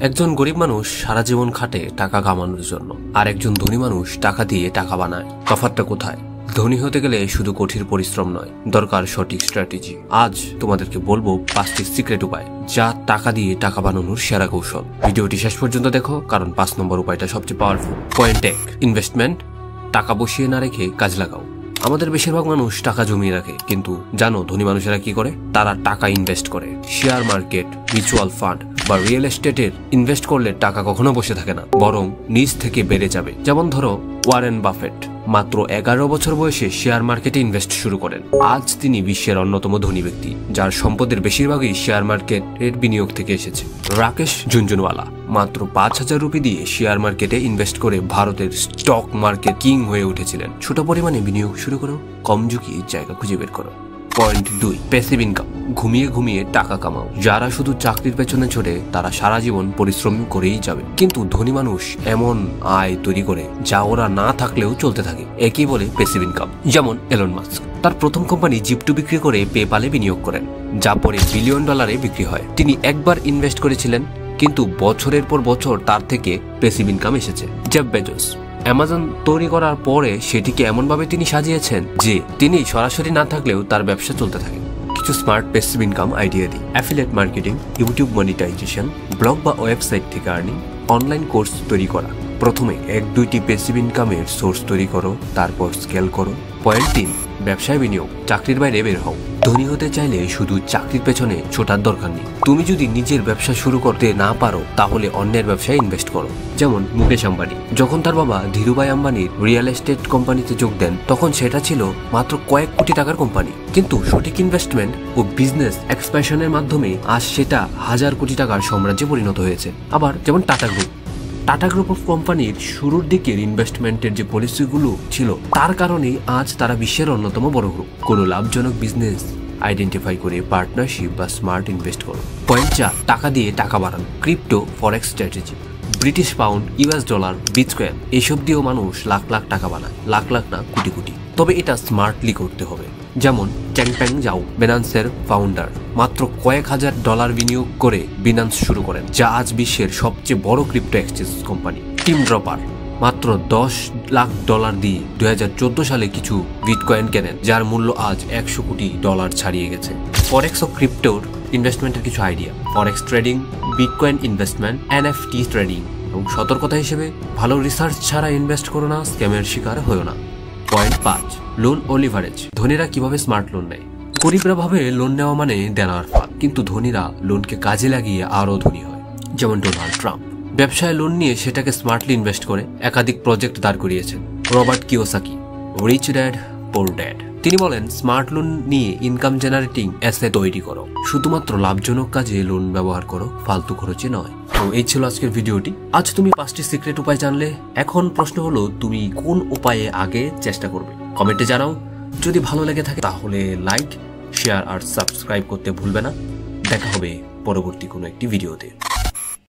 একজন গরিব মানুষ সারা জীবন খাটে টাকা কামানোর জন্য, আর একজন ধনী মানুষ টাকা দিয়ে টাকা বানায়। তফাৎটা কোথায়? ধনী হতে গেলে শুধু কঠিন পরিশ্রম নয়, দরকার সঠিক স্ট্র্যাটেজি। আজ তোমাদেরকে বলবো 5টি সিক্রেট উপায়, যা টাকা দিয়ে টাকা বানানোর সেরা কৌশল। ভিডিওটি শেষ পর্যন্ত দেখো, কারণ 5 নম্বর উপায়টা সবচেয়ে পাওয়ারফুল। Point 1, investment. টাকা বসিয়ে না রেখে কাজ লাগাও। আমাদের বেশিরভাগ মানুষ টাকা জমিয়ে রাখে, কিন্তু জানো ধনী মানুষেরা কি করে? তারা টাকা ইনভেস্ট করে। শেয়ার মার্কেট, মিউচুয়াল ফান্ড বা রিয়েল এস্টেটের ইনভেস্ট করলে টাকা কখনো বসে থাকে না, বরং নিজ থেকে বেড়ে যাবে। যেমন ধরো ওয়ারেন বাফেট মাত্র 11 বছর বয়সে শেয়ার মার্কেটে ইনভেস্ট শুরু করেন। আজ তিনি বিশ্বের অন্যতম ধনী ব্যক্তি, যার সম্পদের বেশিরভাগই শেয়ার মার্কেটের বিনিয়োগ থেকে এসেছে। রাকেশ ঝুনঝুনওয়ালা মাত্র 5,000 রুপি দিয়ে শেয়ার মার্কেটে ইনভেস্ট করে ভারতের স্টক মার্কেট কিং হয়ে উঠেছিলেন। ছোট পরিমাণে বিনিয়োগ শুরু করো, কম ঝুঁকির জায়গা খুঁজে বের করো। Point 2, passive income. ঘুমিয়ে ঘুমিয়ে টাকা কামাও। যারা শুধু চাকরির পেছনে ছোটে তারা সারা জীবন পরিশ্রম করেই যাবে, কিন্তু ধনী মানুষ এমন আয় তৈরি করে যা ওরা না থাকলেও চলতে থাকে। একই বলে প্যাসিভ ইনকাম। যেমন এলন মাস্ক তার প্রথম কোম্পানি জিপ2 বিক্রি করে পেপালে বিনিয়োগ করেন, যা পরে $বিলিয়ন বিক্রি হয়। তিনি একবার ইনভেস্ট করেছিলেন, কিন্তু বছরের পর বছর তার থেকে প্যাসিভ ইনকাম এসেছে। জেফ বেজোস অ্যামাজন তৈরি করার পরে সেটিকে এমনভাবে তিনি সাজিয়েছেন যে তিনি সরাসরি না থাকলেও তার ব্যবসা চলতে থাকে। কিছু স্মার্ট প্যাসিভ ইনকাম আইডিয়া দিই। Affiliate marketing, YouTube monetisation, blog বা ওয়েবসাইট থেকে আর্নিং, অনলাইন কোর্স তৈরি করা। প্রথমে 1-2টি প্যাসিভ ইনকামের সোর্স তৈরি করো, তারপর স্কেল করো। পয়েন্ট 3, ব্যবসায় বিনিয়োগ। চাকরির বাইরে বের হও। ধনী হতে চাইলে শুধু চাকরির পেছনে ছোটার দরকার নেই। তুমি যদি নিজের ব্যবসা শুরু করতে না পারো, তাহলে অন্যের ব্যবসায় ইনভেস্ট করো। যেমন মুকেশ আম্বানি যখন তার বাবা ধীরুভাই আম্বানির রিয়েল এস্টেট কোম্পানিতে যোগ দেন, তখন সেটা ছিল মাত্র কয়েক কোটি টাকার কোম্পানি, কিন্তু সঠিক ইনভেস্টমেন্ট ও বিজনেস এক্সপ্যানশনের মাধ্যমে আজ সেটা হাজার কোটি টাকার সাম্রাজ্যে পরিণত হয়েছে। আবার যেমন টাটা গ্রুপ অফ কোম্পানির শুরুর দিকের ইনভেস্টমেন্টের যে পলিসিগুলো ছিল, তার কারণেই আজ তারা বিশ্বের অন্যতম বড় গ্রুপ। কোনো লাভজনক বিজনেস আইডেন্টিফাই করে পার্টনারশিপ বা স্মার্ট ইনভেস্ট করো। পয়েন্ট 4, টাকা দিয়ে টাকা বাড়ানো। Crypto, forex strategy. British pound, US dollar, bitcoin এসব দিয়েও মানুষ লাখ লাখ টাকা বানায়। লাখ লাখ না, কোটি কোটি। তবে এটা স্মার্টলি করতে হবে। যেমন চ্যাংপেং জাও, বিনান্সের ফাউন্ডার, মাত্র কয়েক হাজার ডলার বিনিয়োগ করে বিনান্স শুরু করেন, যা আজ বিশ্বের সবচেয়ে বড় crypto exchange company. Team dropper মাত্র $10 লাখ দিয়ে 2014 সালে কিছু বিটকয়েন কেনেন, যার মূল্য আজ $100 কোটি ছাড়িয়ে গেছে। ফরেক্স ও ক্রিপ্টোর ইনভেস্টমেন্টের কিছু idea. Forex trading, bitcoin investment, NFT trading. এবং সতর্কতা হিসেবে ভালো রিসার্চ ছাড়া ইনভেস্ট করো না, স্ক্যামের শিকার হয়েও না। পয়েন্ট 5, লোন ও লিভারেজ। ধনীরা কিভাবে স্মার্ট লোন নেয়? গরিবরা ভাবে লোন নেওয়া মানে দেনার ফাঁদ, কিন্তু ধনীরা লোনকে কাজে লাগিয়ে আরো ধনী হয়। যেমন ডোনাল্ড ট্রাম্প ব্যবসায় লোন নিয়ে সেটাকে স্মার্টলি ইনভেস্ট করে একাধিক প্রজেক্ট দাঁড় করিয়েছেন। Robert Kiyosaki, rich dad poor dad, তিনি বলেন স্মার্ট লোন নিয়ে ইনকাম জেনারেটিং অ্যাসেট তৈরি করো। শুধুমাত্র লাভজনক কাজে লোন ব্যবহার করো, ফালতু খরচে নয়। তো এই ছিল আজকের ভিডিওটি। আজ তুমি 5টি সিক্রেট উপায় জানলে। এখন প্রশ্ন হলো, তুমি কোন উপায়ে আগে চেষ্টা করবে? কমেন্টে জানাও। যদি ভালো লেগে থাকে তাহলে লাইক, শেয়ার আর সাবস্ক্রাইব করতে ভুলবে না। দেখা হবে পরবর্তী কোনো একটি ভিডিওতে।